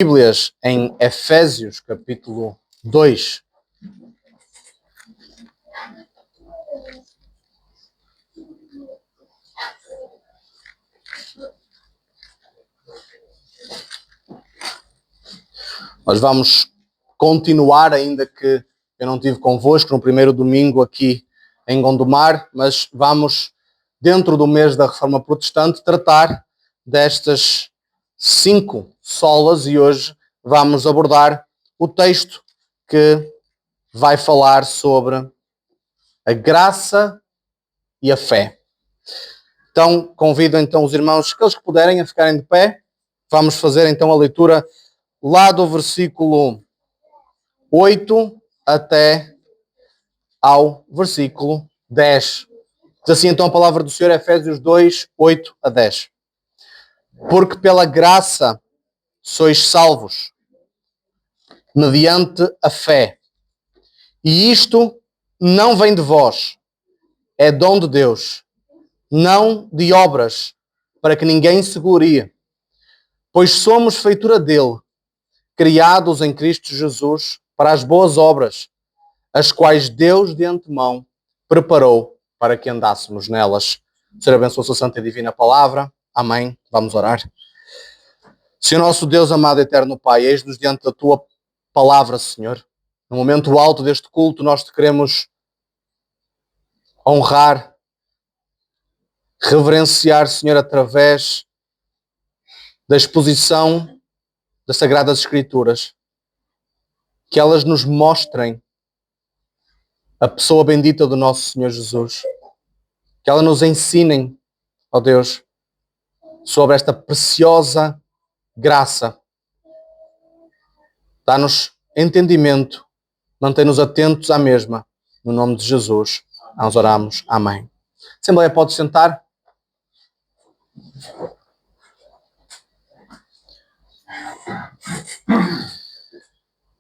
Bíblias em Efésios, capítulo 2. Nós vamos continuar, ainda que eu não estive convosco no primeiro domingo aqui em Gondomar, mas vamos, dentro do mês da Reforma Protestante, tratar destas 5 solas e hoje vamos abordar o texto que vai falar sobre a graça e a fé. Então, convido então os irmãos, aqueles que puderem, a ficarem de pé. Vamos fazer então a leitura lá do versículo 8 até ao versículo 10. Diz assim então a palavra do Senhor, Efésios 2, 8 a 10. Porque pela graça sois salvos, mediante a fé. E isto não vem de vós, é dom de Deus, não de obras, para que ninguém se glorie. Pois somos feitura dele, criados em Cristo Jesus para as boas obras, as quais Deus de antemão preparou para que andássemos nelas. Senhor, abençoa a sua santa e divina palavra. Amém. Vamos orar. Senhor nosso Deus, amado e eterno Pai, eis-nos diante da tua palavra, Senhor. No momento alto deste culto, nós te queremos honrar, reverenciar, Senhor, através da exposição das Sagradas Escrituras. Que elas nos mostrem a pessoa bendita do nosso Senhor Jesus. Que elas nos ensinem, ó Deus, sobre esta preciosa graça. Dá-nos entendimento, mantém-nos atentos à mesma. No nome de Jesus, nós oramos. Amém. A Assembleia pode sentar.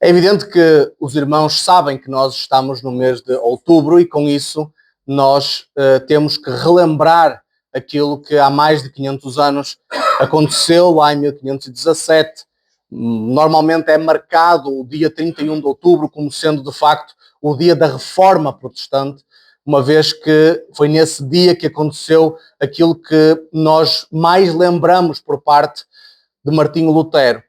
É evidente que os irmãos sabem que nós estamos no mês de outubro e com isso nós temos que relembrar aquilo que há mais de 500 anos aconteceu lá em 1517. Normalmente é marcado o dia 31 de outubro como sendo de facto o dia da Reforma Protestante, uma vez que foi nesse dia que aconteceu aquilo que nós mais lembramos por parte de Martinho Lutero.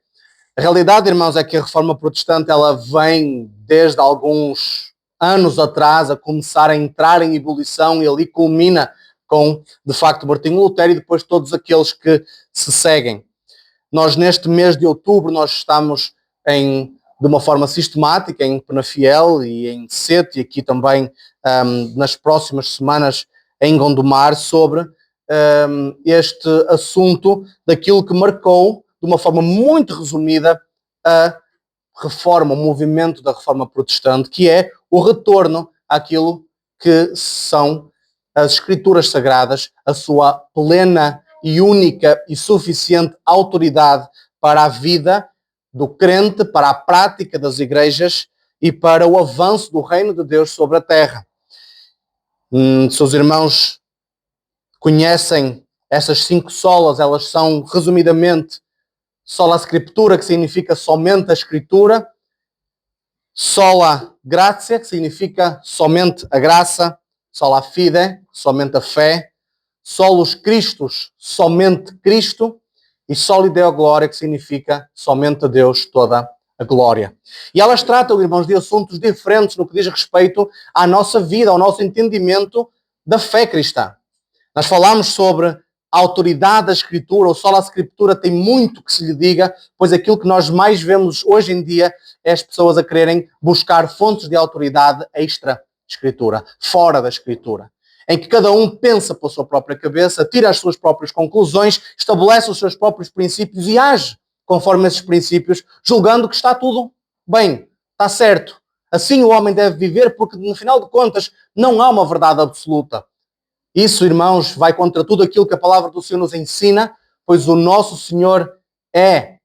A realidade, irmãos, é que a Reforma Protestante ela vem desde alguns anos atrás a começar a entrar em ebulição e ali culmina com, de facto, Martinho Lutero e depois todos aqueles que se seguem. Nós, neste mês de outubro, nós estamos de uma forma sistemática em Penafiel e em Sete e aqui também nas próximas semanas em Gondomar sobre este assunto daquilo que marcou de uma forma muito resumida a reforma, o movimento da Reforma Protestante, que é o retorno àquilo que são as Escrituras Sagradas, a sua plena e única e suficiente autoridade para a vida do crente, para a prática das igrejas e para o avanço do reino de Deus sobre a terra. Se os irmãos conhecem essas 5 solas, elas são, resumidamente, sola Scriptura, que significa somente a Escritura, sola Gratia, que significa somente a graça, sola Fide, somente a fé, solus Christus, somente Cristo, e soli Deo Gloria, que significa somente a Deus toda a glória. E elas tratam, irmãos, de assuntos diferentes no que diz respeito à nossa vida, ao nosso entendimento da fé cristã. Nós falamos sobre a autoridade da Escritura, ou sola Scriptura tem muito que se lhe diga, pois aquilo que nós mais vemos hoje em dia é as pessoas a quererem buscar fontes de autoridade extra-Escritura, fora da Escritura, em que cada um pensa pela sua própria cabeça, tira as suas próprias conclusões, estabelece os seus próprios princípios e age conforme esses princípios, julgando que está tudo bem, está certo. Assim o homem deve viver, porque no final de contas não há uma verdade absoluta. Isso, irmãos, vai contra tudo aquilo que a palavra do Senhor nos ensina, pois o nosso Senhor é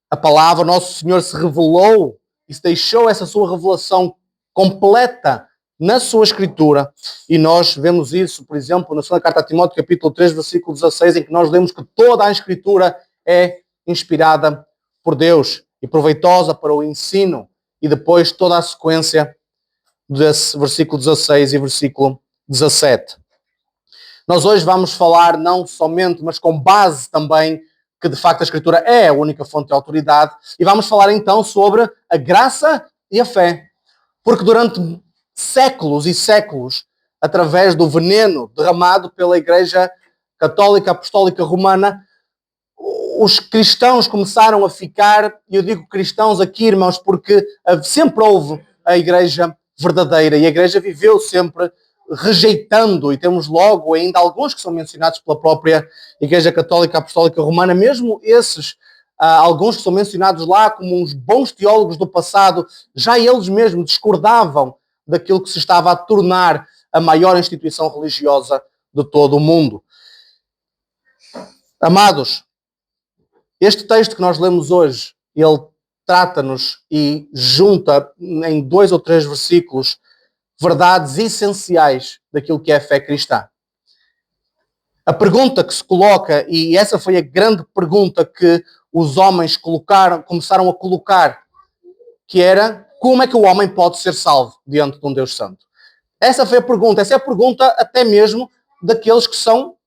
a palavra, o nosso Senhor se revelou e se deixou essa sua revelação completa na sua Escritura. E nós vemos isso, por exemplo, na segunda carta a Timóteo, capítulo 3, versículo 16, em que nós lemos que toda a Escritura é inspirada por Deus e proveitosa para o ensino, e depois toda a sequência desse versículo 16 e versículo 17. Nós hoje vamos falar não somente, mas com base também, que de facto a Escritura é a única fonte de autoridade, e vamos falar então sobre a graça e a fé. Porque durante séculos e séculos, através do veneno derramado pela Igreja Católica Apostólica Romana, os cristãos começaram a ficar, e eu digo cristãos aqui, irmãos, porque sempre houve a Igreja verdadeira, e a Igreja viveu sempre rejeitando, e temos logo ainda alguns que são mencionados pela própria Igreja Católica Apostólica Romana, mesmo esses, alguns que são mencionados lá como uns bons teólogos do passado, já eles mesmos discordavam daquilo que se estava a tornar a maior instituição religiosa de todo o mundo. Amados, este texto que nós lemos hoje, ele trata-nos e junta em 2 ou 3 versículos verdades essenciais daquilo que é a fé cristã. A pergunta que se coloca, e essa foi a grande pergunta que os homens começaram a colocar, que era: como é que o homem pode ser salvo diante de um Deus Santo? Essa foi a pergunta. Essa é a pergunta até mesmo daqueles que são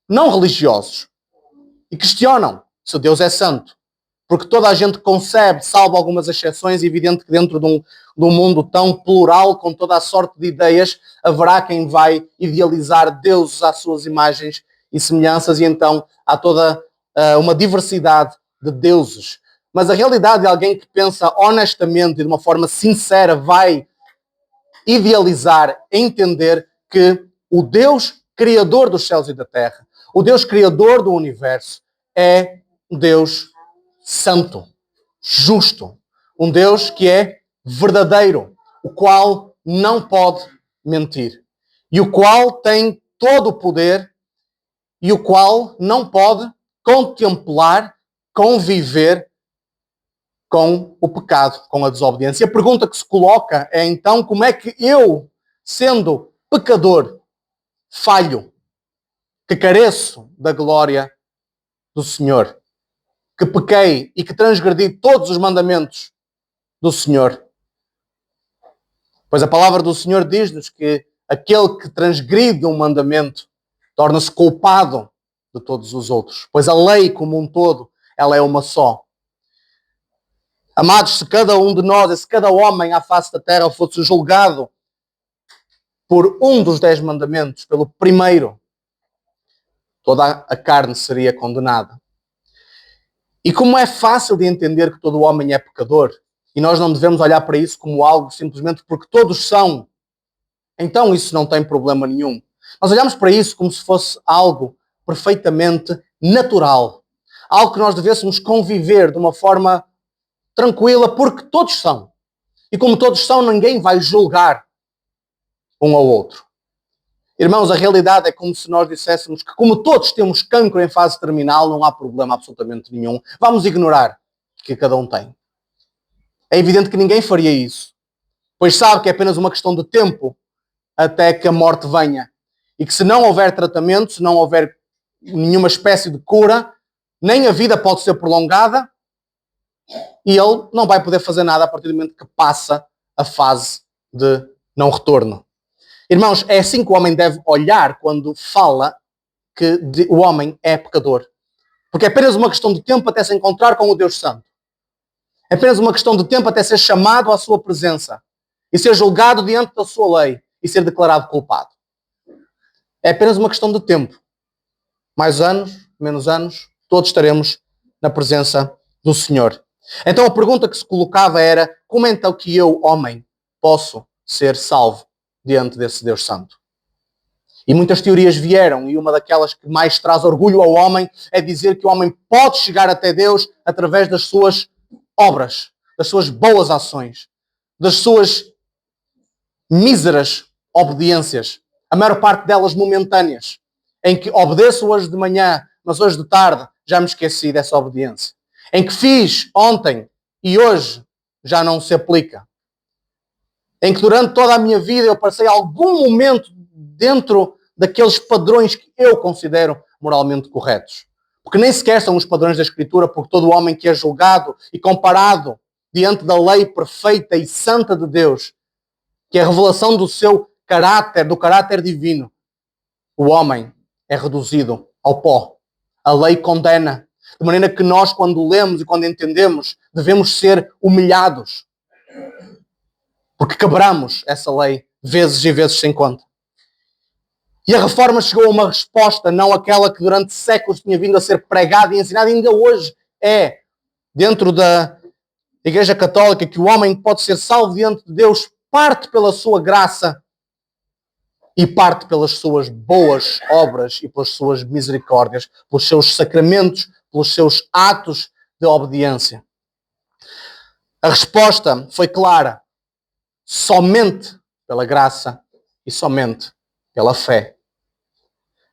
não religiosos e questionam se Deus é santo. Porque toda a gente concebe, salvo algumas exceções, é evidente que dentro de um mundo tão plural, com toda a sorte de ideias, haverá quem vai idealizar deuses às suas imagens e semelhanças, e então há toda uma diversidade de deuses. Mas a realidade de alguém que pensa honestamente e de uma forma sincera vai idealizar, entender que o Deus criador dos céus e da terra, o Deus criador do universo, é um Deus santo, justo, um Deus que é verdadeiro, o qual não pode mentir, e o qual tem todo o poder, e o qual não pode contemplar, conviver com o pecado, com a desobediência. A pergunta que se coloca é então: como é que eu, sendo pecador, falho, que careço da glória do Senhor, que pequei e que transgredi todos os mandamentos do Senhor? Pois a palavra do Senhor diz-nos que aquele que transgride um mandamento torna-se culpado de todos os outros, pois a lei como um todo, ela é uma só. Amados, se cada um de nós, se cada homem à face da terra fosse julgado por um dos 10 mandamentos, pelo primeiro, toda a carne seria condenada. E como é fácil de entender que todo homem é pecador, e nós não devemos olhar para isso como algo simplesmente porque todos são, então isso não tem problema nenhum. Nós olhamos para isso como se fosse algo perfeitamente natural, algo que nós devêssemos conviver de uma forma tranquila, porque todos são. E como todos são, ninguém vai julgar um ao outro. Irmãos, a realidade é como se nós disséssemos que, como todos temos cancro em fase terminal, não há problema absolutamente nenhum. Vamos ignorar que cada um tem. É evidente que ninguém faria isso, pois sabe que é apenas uma questão de tempo até que a morte venha. E que se não houver tratamento, se não houver nenhuma espécie de cura, nem a vida pode ser prolongada, e ele não vai poder fazer nada a partir do momento que passa a fase de não retorno. Irmãos, é assim que o homem deve olhar quando fala que o homem é pecador. Porque é apenas uma questão de tempo até se encontrar com o Deus Santo. É apenas uma questão de tempo até ser chamado à sua presença e ser julgado diante da sua lei e ser declarado culpado. É apenas uma questão de tempo. Mais anos, menos anos, todos estaremos na presença do Senhor. Então a pergunta que se colocava era: como então que eu, homem, posso ser salvo diante desse Deus Santo? E muitas teorias vieram, e uma daquelas que mais traz orgulho ao homem é dizer que o homem pode chegar até Deus através das suas obras, das suas boas ações, das suas míseras obediências, a maior parte delas momentâneas, em que obedeço hoje de manhã, mas hoje de tarde já me esqueci dessa obediência. Em que fiz ontem e hoje já não se aplica. Em que durante toda a minha vida eu passei algum momento dentro daqueles padrões que eu considero moralmente corretos. porque nem sequer são os padrões da Escritura, porque todo homem que é julgado e comparado diante da lei perfeita e santa de Deus, que é a revelação do seu caráter, do caráter divino, o homem é reduzido ao pó. A lei condena, de maneira que nós, quando lemos e quando entendemos, devemos ser humilhados, porque quebramos essa lei vezes e vezes sem conta. E a Reforma chegou a uma resposta, não aquela que durante séculos tinha vindo a ser pregada e ensinada, ainda hoje é, dentro da Igreja Católica, que o homem pode ser salvo diante de Deus, parte pela sua graça e parte pelas suas boas obras e pelas suas misericórdias, pelos seus sacramentos, pelos seus atos de obediência. A resposta foi clara: somente pela graça e somente pela fé.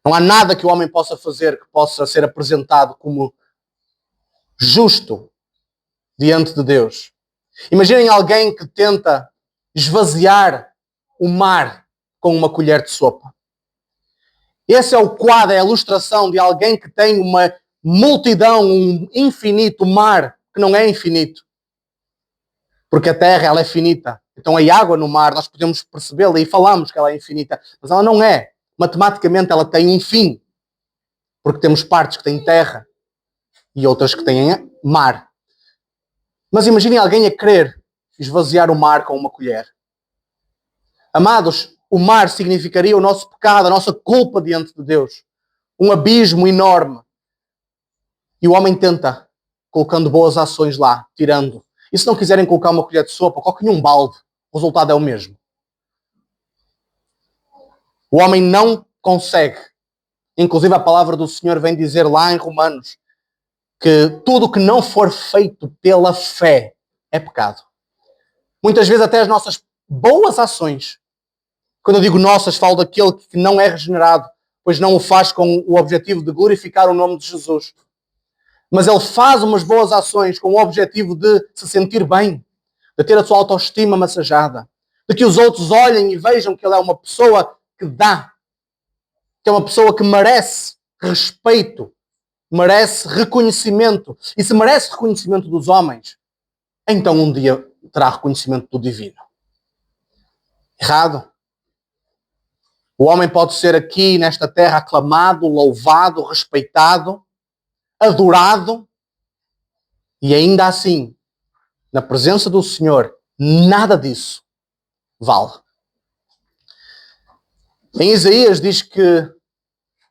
Não há nada que o homem possa fazer que possa ser apresentado como justo diante de Deus. Imaginem alguém que tenta esvaziar o mar com uma colher de sopa. Esse é o quadro, é a ilustração de alguém que tem uma multidão, um infinito mar que não é infinito. Porque a terra, ela é finita. Então a água no mar, nós podemos percebê-la e falamos que ela é infinita, mas ela não é. Matematicamente ela tem um fim. Porque temos partes que têm terra e outras que têm mar. Mas imaginem alguém a querer esvaziar o mar com uma colher. Amados, o mar significaria o nosso pecado, a nossa culpa diante de Deus. Um abismo enorme. E o homem tenta, colocando boas ações lá, tirando. E se não quiserem colocar uma colher de sopa, coloquem um balde. O resultado é o mesmo. O homem não consegue. Inclusive a palavra do Senhor vem dizer lá em Romanos que tudo que não for feito pela fé é pecado. Muitas vezes até as nossas boas ações, quando eu digo nossas, falo daquele que não é regenerado, pois não o faz com o objetivo de glorificar o nome de Jesus. Mas ele faz umas boas ações com o objetivo de se sentir bem, de ter a sua autoestima massajada, de que os outros olhem e vejam que ele é uma pessoa que dá, que é uma pessoa que merece respeito, merece reconhecimento. E se merece reconhecimento dos homens, então um dia terá reconhecimento do divino. Errado. O homem pode ser aqui nesta terra aclamado, louvado, respeitado, adorado, e ainda assim, na presença do Senhor, nada disso vale. Em Isaías diz que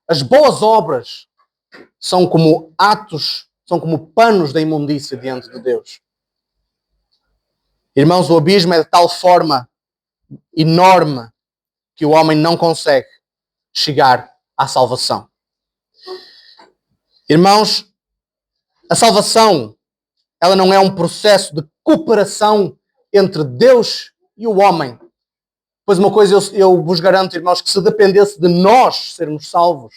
as boas obras são como atos, são como panos da imundícia diante de Deus. Irmãos, o abismo é de tal forma enorme que o homem não consegue chegar à salvação. Irmãos, a salvação, ela não é um processo de cooperação entre Deus e o homem. Pois uma coisa eu vos garanto, irmãos, que se dependesse de nós sermos salvos,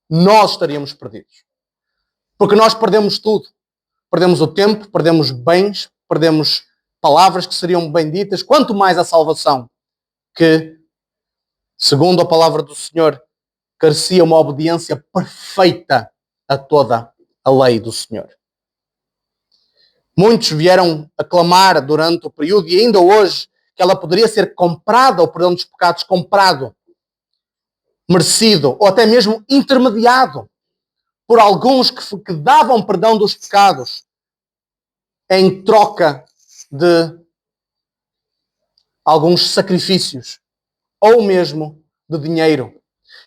nós estaríamos perdidos. Porque nós perdemos tudo. Perdemos o tempo, perdemos bens, perdemos palavras que seriam benditas, quanto mais a salvação, que, segundo a palavra do Senhor, carecia uma obediência perfeita a toda a lei do Senhor. Muitos vieram a clamar durante o período, e ainda hoje, que ela poderia ser comprada, o perdão dos pecados comprado, merecido, ou até mesmo intermediado, por alguns que davam perdão dos pecados em troca de alguns sacrifícios, ou mesmo de dinheiro,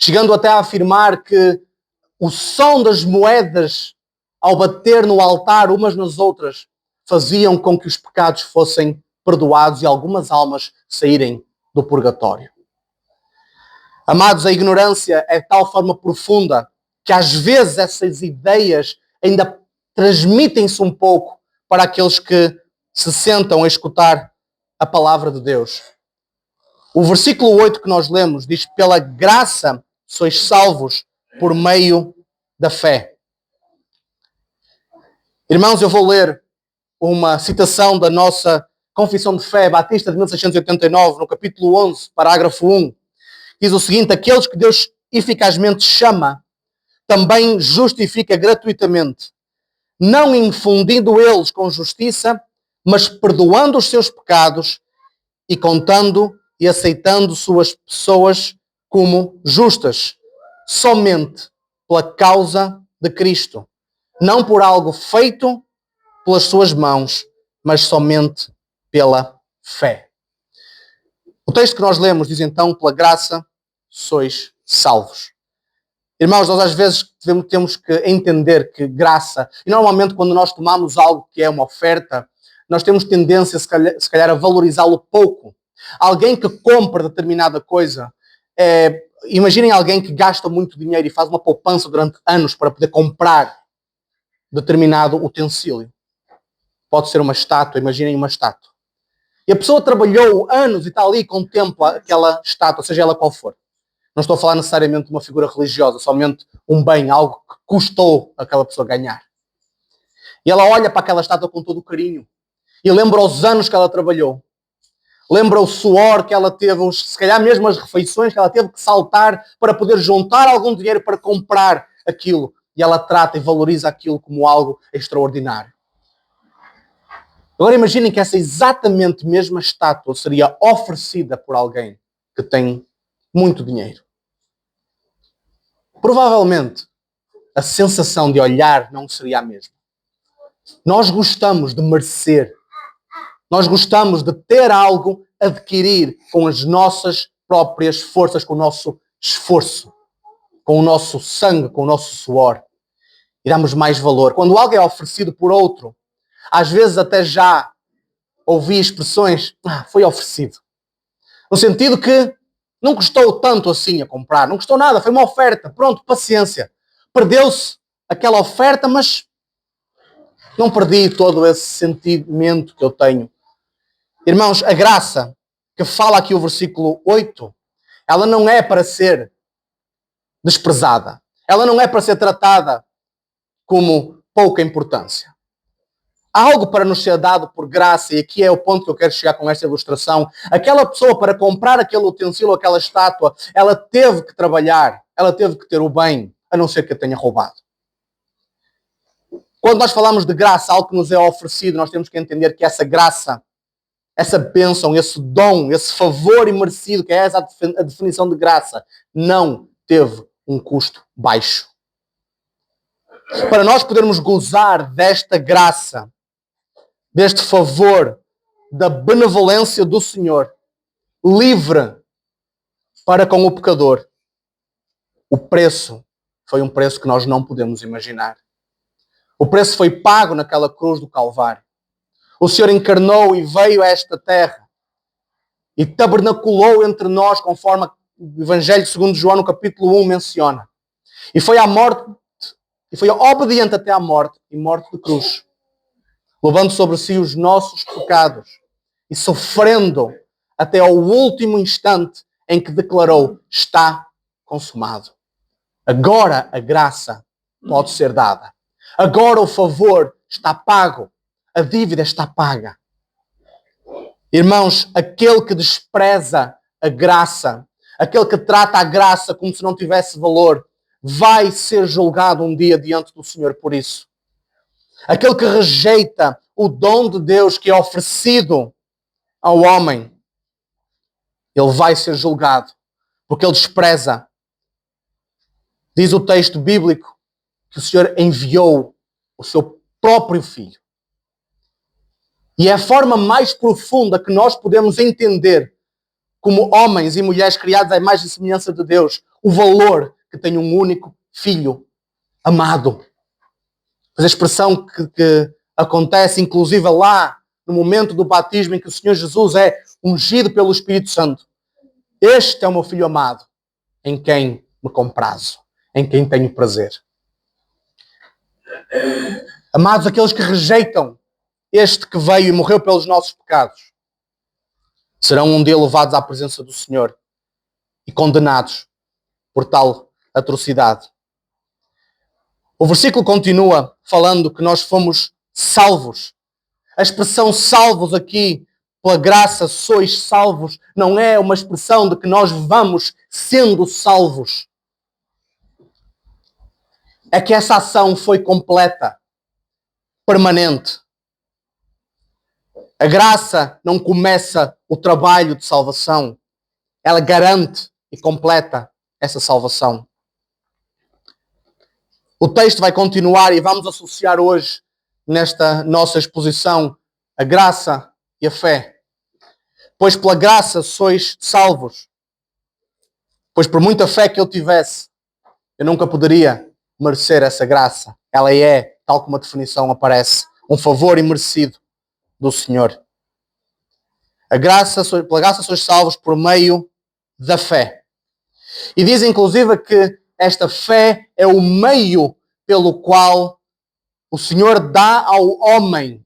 chegando até a afirmar que o som das moedas ao bater no altar umas nas outras faziam com que os pecados fossem perdoados e algumas almas saírem do purgatório. Amados, a ignorância é de tal forma profunda que às vezes essas ideias ainda transmitem-se um pouco para aqueles que se sentam a escutar a palavra de Deus. O versículo 8 que nós lemos diz: pela graça sois salvos por meio da fé. Irmãos, eu vou ler uma citação da nossa Confissão de Fé Batista de 1689, no capítulo 11, parágrafo 1. Diz o seguinte: aqueles que Deus eficazmente chama também justifica gratuitamente, não infundindo eles com justiça, mas perdoando os seus pecados e contando e aceitando suas pessoas como justas, somente pela causa de Cristo, não por algo feito pelas suas mãos, mas somente pela fé. O texto que nós lemos diz então, pela graça sois salvos. Irmãos, nós às vezes temos que entender que graça, e normalmente quando nós tomamos algo que é uma oferta, nós temos tendência se calhar a valorizá-lo pouco. Alguém que compra determinada coisa, imaginem alguém que gasta muito dinheiro e faz uma poupança durante anos para poder comprar determinado utensílio. Pode ser uma estátua, imaginem uma estátua. E a pessoa trabalhou anos e está ali e contempla aquela estátua, seja ela qual for. Não estou a falar necessariamente de uma figura religiosa, somente um bem, algo que custou aquela pessoa ganhar. E ela olha para aquela estátua com todo o carinho e lembra os anos que ela trabalhou. Lembra o suor que ela teve, se calhar mesmo as refeições que ela teve que saltar para poder juntar algum dinheiro para comprar aquilo. E ela trata e valoriza aquilo como algo extraordinário. Agora imaginem que essa exatamente mesma estátua seria oferecida por alguém que tem muito dinheiro. Provavelmente a sensação de olhar não seria a mesma. Nós gostamos de merecer. Nós gostamos de ter algo, adquirir com as nossas próprias forças, com o nosso esforço, com o nosso sangue, com o nosso suor. E damos mais valor. Quando algo é oferecido por outro, às vezes até já ouvi expressões, foi oferecido. No sentido que não custou tanto assim a comprar, não custou nada, foi uma oferta, pronto, paciência. Perdeu-se aquela oferta, mas não perdi todo esse sentimento que eu tenho. Irmãos, a graça que fala aqui o versículo 8, ela não é para ser desprezada. Ela não é para ser tratada como pouca importância. Há algo para nos ser dado por graça, e aqui é o ponto que eu quero chegar com esta ilustração. Aquela pessoa, para comprar aquele utensílio, aquela estátua, ela teve que trabalhar, ela teve que ter o bem, a não ser que a tenha roubado. Quando nós falamos de graça, algo que nos é oferecido, nós temos que entender que essa graça, essa bênção, esse dom, esse favor imerecido, que é essa a definição de graça, não teve um custo baixo. Para nós podermos gozar desta graça, deste favor, da benevolência do Senhor, livre para com o pecador, o preço foi um preço que nós não podemos imaginar. O preço foi pago naquela cruz do Calvário. O Senhor encarnou e veio a esta terra e tabernaculou entre nós, conforme o Evangelho segundo João, no capítulo 1, menciona. E foi à morte, e foi obediente até à morte, e morte de cruz, levando sobre si os nossos pecados e sofrendo até ao último instante em que declarou: está consumado. Agora a graça pode ser dada. Agora o favor está pago. A dívida está paga. Irmãos, aquele que despreza a graça, aquele que trata a graça como se não tivesse valor, vai ser julgado um dia diante do Senhor por isso. Aquele que rejeita o dom de Deus que é oferecido ao homem, ele vai ser julgado, porque ele despreza. Diz o texto bíblico que o Senhor enviou o seu próprio Filho. E é a forma mais profunda que nós podemos entender, como homens e mulheres criados à imagem e semelhança de Deus, o valor que tem um único Filho amado. Mas a expressão que acontece, inclusive lá, no momento do batismo em que o Senhor Jesus é ungido pelo Espírito Santo. Este é o meu Filho amado, em quem me comprazo, em quem tenho prazer. Amados, aqueles que rejeitam este que veio e morreu pelos nossos pecados, serão um dia levados à presença do Senhor e condenados por tal atrocidade. O versículo continua falando que nós fomos salvos. A expressão salvos aqui, pela graça sois salvos, não é uma expressão de que nós vamos sendo salvos. é que essa ação foi completa, permanente. A graça não começa o trabalho de salvação. Ela garante e completa essa salvação. O texto vai continuar e vamos associar hoje, nesta nossa exposição, a graça e a fé. Pois pela graça sois salvos. Pois por muita fé que eu tivesse, eu nunca poderia merecer essa graça. Ela é, tal como a definição aparece, um favor imerecido do Senhor. Pela graça sois salvos por meio da fé. E diz inclusive que esta fé é o meio pelo qual o Senhor dá ao homem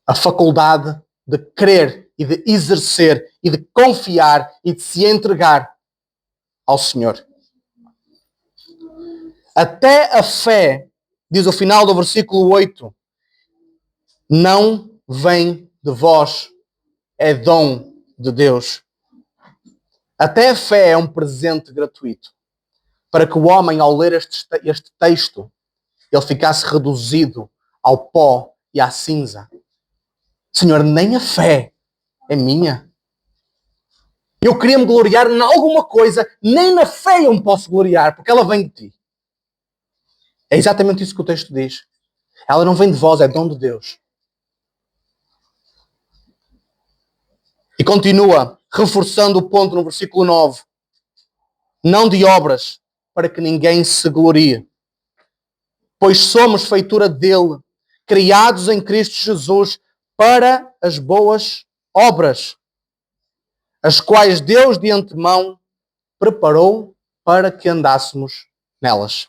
a faculdade de crer e de exercer e de confiar e de se entregar ao Senhor. Até a fé, diz o final do versículo 8, não vem de vós, é dom de Deus. Até a fé é um presente gratuito para que o homem, ao ler este texto, ele ficasse reduzido ao pó e à cinza. Senhor, nem a fé é minha. Eu queria me gloriar em alguma coisa, nem na fé eu me posso gloriar, porque ela vem de ti. É exatamente isso que o texto diz. Ela não vem de vós, é dom de Deus. E continua, reforçando o ponto no versículo 9. Não de obras, para que ninguém se glorie. Pois somos feitura dele, criados em Cristo Jesus, para as boas obras, as quais Deus de antemão preparou para que andássemos nelas.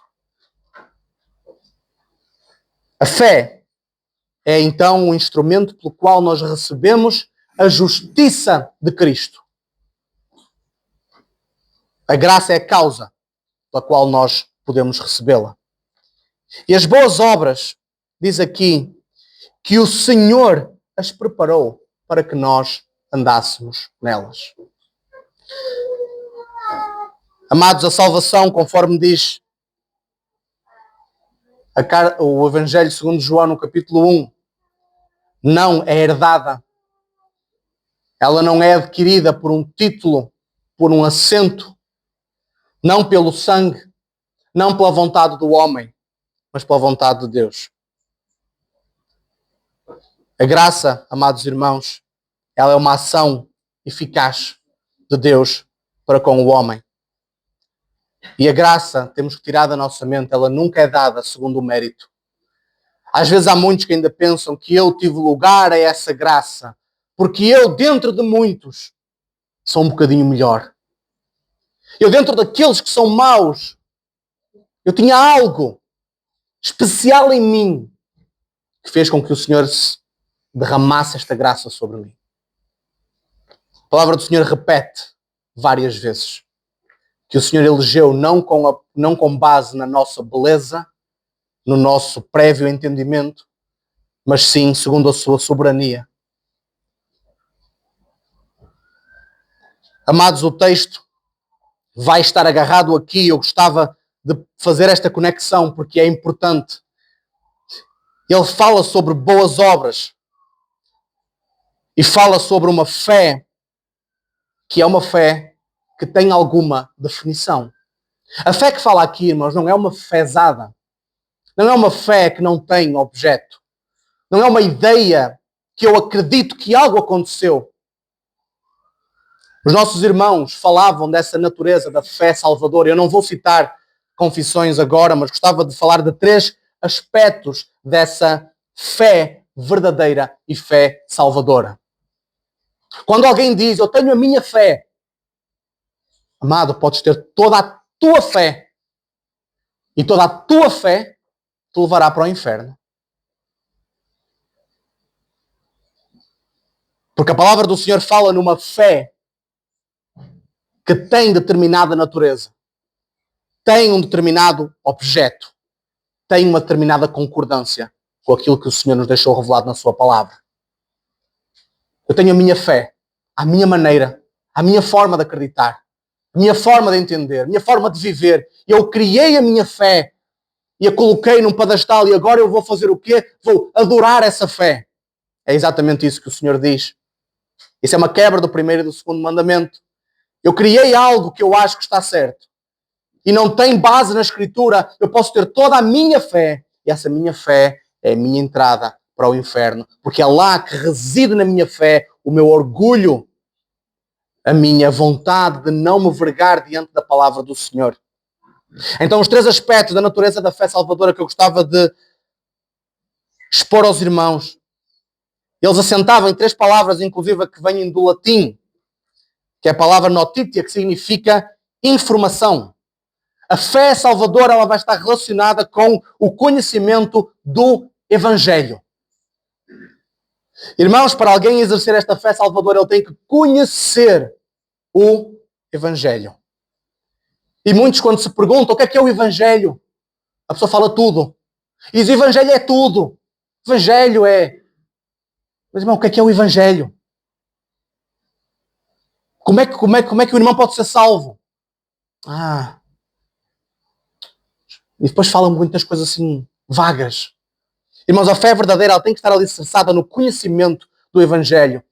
A fé é então o instrumento pelo qual nós recebemos a justiça de Cristo. A graça é a causa pela qual nós podemos recebê-la. E as boas obras, diz aqui, que o Senhor as preparou para que nós andássemos nelas. Amados, a salvação, conforme diz o Evangelho segundo João, no capítulo 1, não é herdada. Ela não é adquirida por um título, por um assento, não pelo sangue, não pela vontade do homem, mas pela vontade de Deus. A graça, amados irmãos, ela é uma ação eficaz de Deus para com o homem. E a graça, temos que tirar da nossa mente, ela nunca é dada segundo o mérito. Às vezes há muitos que ainda pensam que eu tive lugar a essa graça, porque eu, dentro de muitos, sou um bocadinho melhor. Eu, dentro daqueles que são maus, eu tinha algo especial em mim que fez com que o Senhor derramasse esta graça sobre mim. A palavra do Senhor repete várias vezes que o Senhor elegeu não com base na nossa beleza, no nosso prévio entendimento, mas sim segundo a sua soberania. Amados, o texto vai estar agarrado aqui. Eu gostava de fazer esta conexão porque é importante. Ele fala sobre boas obras e fala sobre uma fé que é uma fé que tem alguma definição. A fé que fala aqui, irmãos, não é uma fezada. Não é uma fé que não tem objeto. Não é uma ideia que eu acredito que algo aconteceu. Os nossos irmãos falavam dessa natureza da fé salvadora. Eu não vou citar confissões agora, mas gostava de falar de 3 aspectos dessa fé verdadeira e fé salvadora. Quando alguém diz, eu tenho a minha fé, amado, podes ter toda a tua fé, e toda a tua fé te levará para o inferno. Porque a palavra do Senhor fala numa fé que tem determinada natureza, tem um determinado objeto, tem uma determinada concordância com aquilo que o Senhor nos deixou revelado na sua palavra. Eu tenho a minha fé, a minha maneira, a minha forma de acreditar, a minha forma de entender, a minha forma de viver. Eu criei a minha fé e a coloquei num pedestal e agora eu vou fazer o quê? Vou adorar essa fé. É exatamente isso que o Senhor diz. Isso é uma quebra do primeiro e do segundo mandamento. Eu criei algo que eu acho que está certo e não tem base na Escritura. Eu posso ter toda a minha fé e essa minha fé é a minha entrada para o inferno, porque é lá que reside na minha fé o meu orgulho, a minha vontade de não me vergar diante da palavra do Senhor. Então, os 3 aspectos da natureza da fé salvadora que eu gostava de expor aos irmãos, eles assentavam em 3 palavras, inclusive, que vêm do latim, que é a palavra notitia, que significa informação. A fé salvadora ela vai estar relacionada com o conhecimento do Evangelho. Irmãos, para alguém exercer esta fé salvadora, ele tem que conhecer o Evangelho. E muitos, quando se perguntam o que é o Evangelho, a pessoa fala tudo. E diz, o Evangelho é tudo. O Evangelho é... Mas, irmão, o que é o Evangelho? Como é que o irmão pode ser salvo? E depois falam muitas coisas assim, vagas. Irmãos, a fé verdadeira ela tem que estar alicerçada no conhecimento do Evangelho,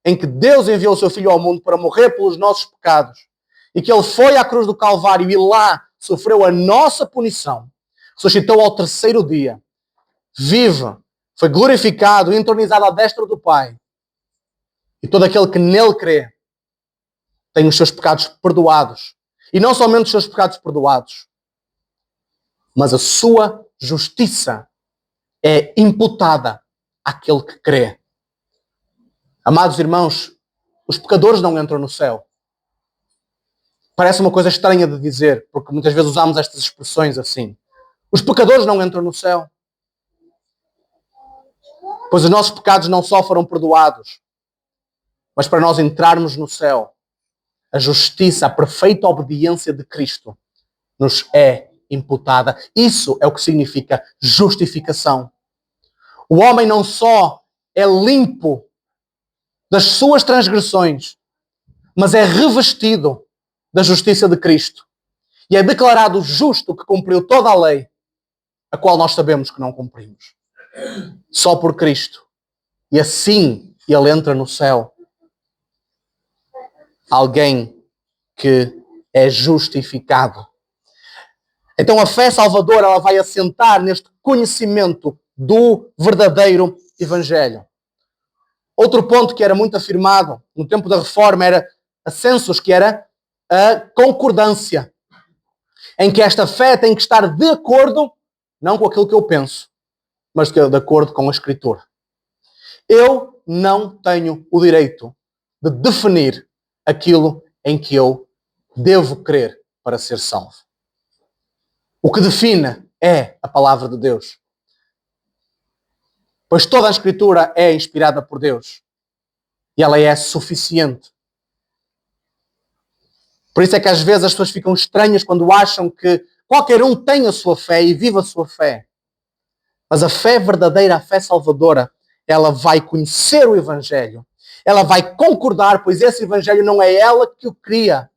em que Deus enviou o seu Filho ao mundo para morrer pelos nossos pecados, e que Ele foi à cruz do Calvário e lá sofreu a nossa punição, ressuscitou ao 3º dia, vive, foi glorificado, entronizado à destra do Pai, e todo aquele que nele crê tem os seus pecados perdoados. E não somente os seus pecados perdoados, mas a sua justiça é imputada àquele que crê. Amados irmãos, os pecadores não entram no céu. Parece uma coisa estranha de dizer, porque muitas vezes usamos estas expressões assim. Os pecadores não entram no céu. Pois os nossos pecados não só foram perdoados, mas para nós entrarmos no céu, a justiça, a perfeita obediência de Cristo nos é imputada. Isso é o que significa justificação. O homem não só é limpo das suas transgressões, mas é revestido da justiça de Cristo. E é declarado justo que cumpriu toda a lei, a qual nós sabemos que não cumprimos. Só por Cristo. E assim ele entra no céu. Alguém que é justificado. Então a fé salvadora ela vai assentar neste conhecimento do verdadeiro Evangelho. Outro ponto que era muito afirmado no tempo da Reforma era a census, que era a concordância, em que esta fé tem que estar de acordo, não com aquilo que eu penso, mas de acordo com a Escritura. Eu não tenho o direito de definir aquilo em que eu devo crer para ser salvo. O que define é a palavra de Deus. Pois toda a Escritura é inspirada por Deus. E ela é suficiente. Por isso é que às vezes as pessoas ficam estranhas quando acham que qualquer um tem a sua fé e vive a sua fé. Mas a fé verdadeira, a fé salvadora, ela vai conhecer o Evangelho. Ela vai concordar, pois esse Evangelho não é ela que o cria,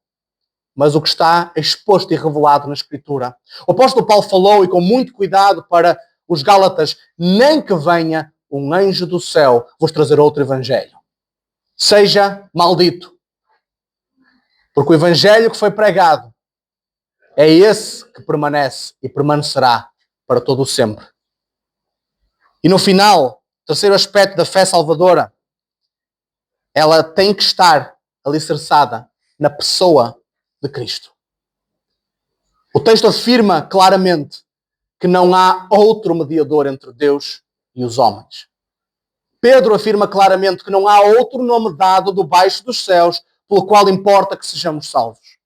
mas o que está exposto e revelado na Escritura. O apóstolo Paulo falou, e com muito cuidado para os Gálatas, nem que venha um anjo do céu vos trazer outro Evangelho. Seja maldito. Porque o Evangelho que foi pregado é esse que permanece e permanecerá para todo o sempre. E no final, o terceiro aspecto da fé salvadora, ela tem que estar alicerçada na pessoa de Cristo. O texto afirma claramente que não há outro mediador entre Deus e os homens. Pedro afirma claramente que não há outro nome dado debaixo dos céus pelo qual importa que sejamos salvos.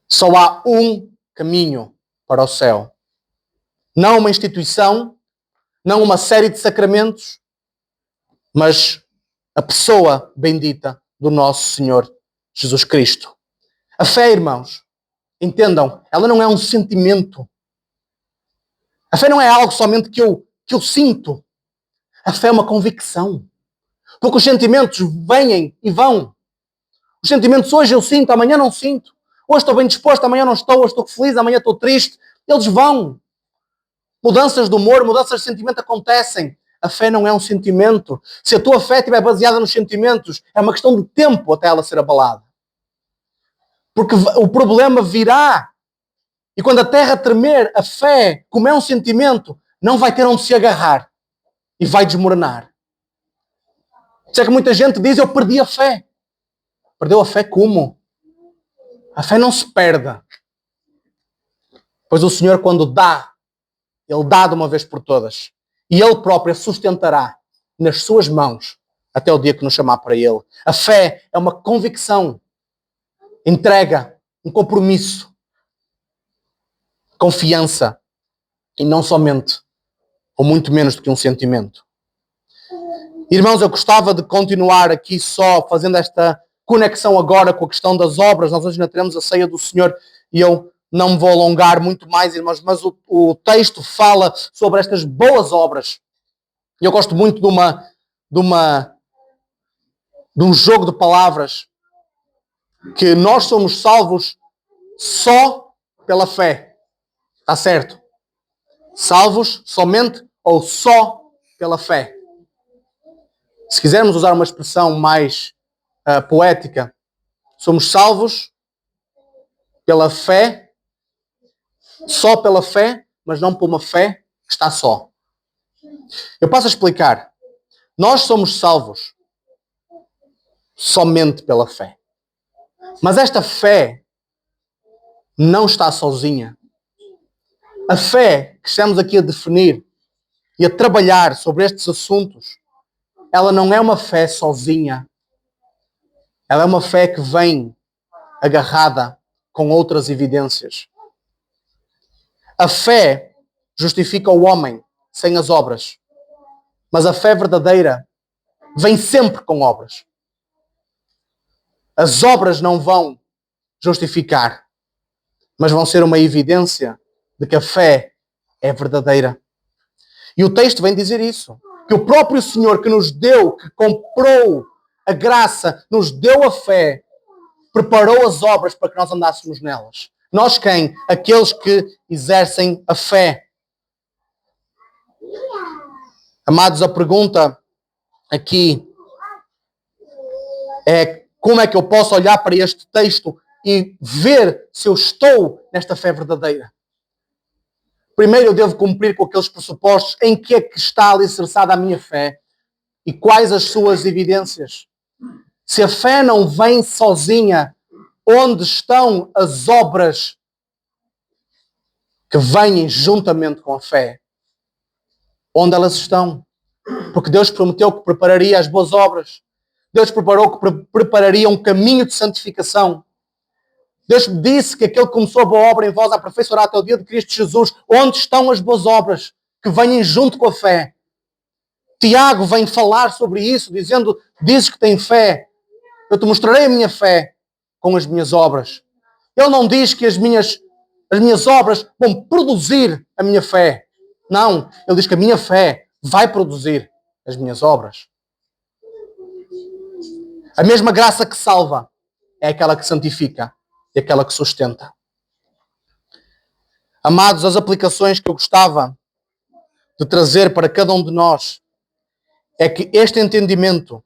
Só há um caminho para o céu. Não uma instituição, não uma série de sacramentos, mas a pessoa bendita do nosso Senhor Jesus Cristo. A fé, irmãos, entendam, ela não é um sentimento. A fé não é algo somente que eu sinto. A fé é uma convicção. Porque os sentimentos vêm e vão. Os sentimentos hoje eu sinto, amanhã não sinto. Hoje estou bem disposto, amanhã não estou. Hoje estou feliz, amanhã estou triste. Eles vão. Mudanças de humor, mudanças de sentimento acontecem. A fé não é um sentimento. Se a tua fé estiver baseada nos sentimentos, é uma questão de tempo até ela ser abalada. Porque o problema virá. E quando a terra tremer, a fé, como é um sentimento, não vai ter onde se agarrar. E vai desmoronar. Isso é que muita gente diz, eu perdi a fé. Perdeu a fé como? A fé não se perde. Pois o Senhor, quando dá, Ele dá de uma vez por todas. E Ele próprio a sustentará nas suas mãos até o dia que nos chamar para Ele. A fé é uma convicção, entrega, um compromisso, confiança e não somente, ou muito menos do que um sentimento. Irmãos, eu gostava de continuar aqui só fazendo esta conexão agora com a questão das obras. Nós hoje ainda teremos a ceia do Senhor e eu não me vou alongar muito mais, irmãos, mas o texto fala sobre estas boas obras. E eu gosto muito de um jogo de palavras, que nós somos salvos só pela fé. Está certo? Salvos somente ou só pela fé. Se quisermos usar uma expressão mais poética, somos salvos pela fé, só pela fé, mas não por uma fé que está só. Eu passo a explicar. Nós somos salvos somente pela fé. Mas esta fé não está sozinha. A fé que estamos aqui a definir e a trabalhar sobre estes assuntos, ela não é uma fé sozinha. Ela é uma fé que vem agarrada com outras evidências. A fé justifica o homem sem as obras. Mas a fé verdadeira vem sempre com obras. As obras não vão justificar, mas vão ser uma evidência de que a fé é verdadeira. E o texto vem dizer isso. Que o próprio Senhor que nos deu, que comprou a graça, nos deu a fé, preparou as obras para que nós andássemos nelas. Nós quem? Aqueles que exercem a fé. Amados, a pergunta aqui é como é que eu posso olhar para este texto e ver se eu estou nesta fé verdadeira. Primeiro eu devo cumprir com aqueles pressupostos em que é que está alicerçada a minha fé e quais as suas evidências. Se a fé não vem sozinha, onde estão as obras que vêm juntamente com a fé? Onde elas estão? Porque Deus prometeu que prepararia as boas obras. Deus preparou que prepararia um caminho de santificação. Deus disse que aquele que começou a boa obra em vós a aperfeiçoará até o dia de Cristo Jesus. Onde estão as boas obras que vêm junto com a fé? Tiago vem falar sobre isso, dizendo, dizes que tem fé. Eu te mostrarei a minha fé com as minhas obras. Ele não diz que as minhas obras vão produzir a minha fé. Não, ele diz que a minha fé vai produzir as minhas obras. A mesma graça que salva é aquela que santifica e aquela que sustenta. Amados, as aplicações que eu gostava de trazer para cada um de nós é que este entendimento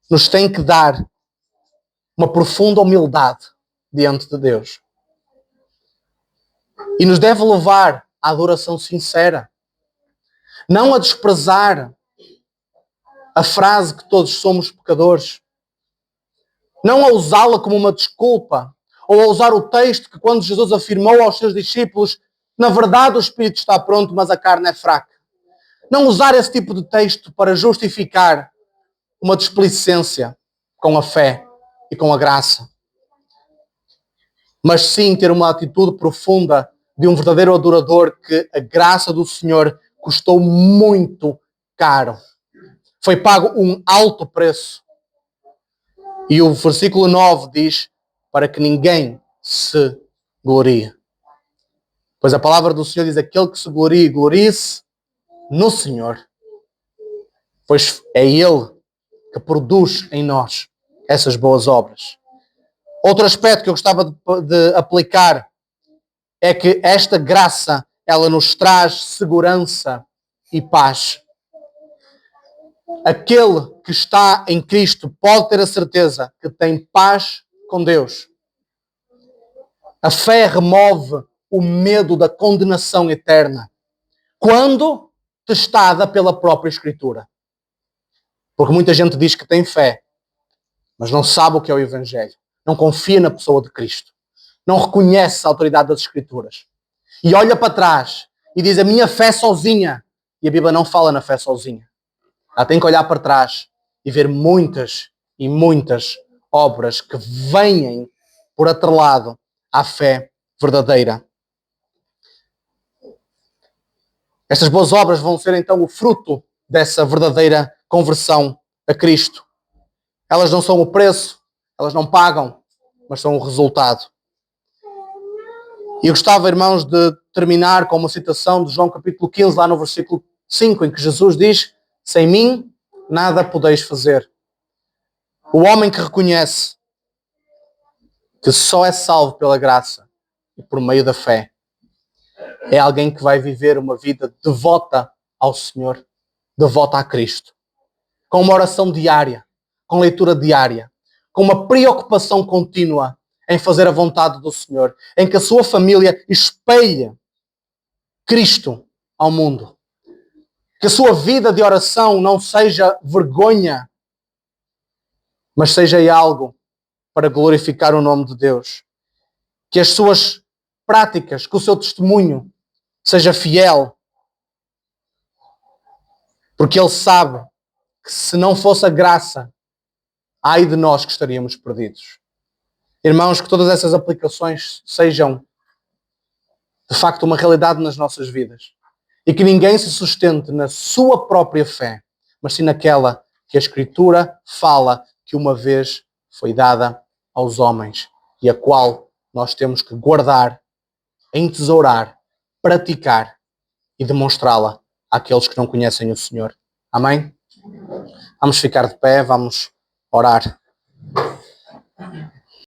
nos tem que dar uma profunda humildade diante de Deus. E nos deve levar à adoração sincera. Não a desprezar a frase que todos somos pecadores. Não a usá-la como uma desculpa. Ou a usar o texto que quando Jesus afirmou aos seus discípulos, na verdade o espírito está pronto, mas a carne é fraca. Não usar esse tipo de texto para justificar uma displicência com a fé e com a graça. Mas sim ter uma atitude profunda de um verdadeiro adorador que a graça do Senhor custou muito caro. Foi pago um alto preço. E o versículo 9 diz, para que ninguém se glorie. Pois a palavra do Senhor diz, aquele que se glorie, glorie-se no Senhor. Pois é Ele que produz em nós essas boas obras. Outro aspecto que eu gostava de aplicar é que esta graça, ela nos traz segurança e paz. Aquele que está em Cristo pode ter a certeza que tem paz com Deus. A fé remove o medo da condenação eterna quando testada pela própria Escritura. Porque muita gente diz que tem fé, mas não sabe o que é o Evangelho. Não confia na pessoa de Cristo. Não reconhece a autoridade das Escrituras. E olha para trás e diz: a minha fé sozinha. E a Bíblia não fala na fé sozinha. Ela tem que olhar para trás e ver muitas e muitas obras que vêm por atrelado à fé verdadeira. Estas boas obras vão ser então o fruto dessa verdadeira conversão a Cristo. Elas não são o preço, elas não pagam, mas são o resultado. E eu gostava, irmãos, de terminar com uma citação de João capítulo 15, lá no versículo 5, em que Jesus diz: sem mim nada podeis fazer. O homem que reconhece que só é salvo pela graça e por meio da fé é alguém que vai viver uma vida devota ao Senhor, devota a Cristo, com uma oração diária, com leitura diária, com uma preocupação contínua em fazer a vontade do Senhor, em que a sua família espelhe Cristo ao mundo. Que a sua vida de oração não seja vergonha, mas seja algo para glorificar o nome de Deus. Que as suas práticas, que o seu testemunho seja fiel, porque ele sabe que se não fosse a graça, ai de nós que estaríamos perdidos. Irmãos, que todas essas aplicações sejam de facto uma realidade nas nossas vidas e que ninguém se sustente na sua própria fé, mas sim naquela que a Escritura fala que uma vez foi dada aos homens e a qual nós temos que guardar, entesourar, praticar e demonstrá-la àqueles que não conhecem o Senhor. Amém? Vamos ficar de pé, vamos orar.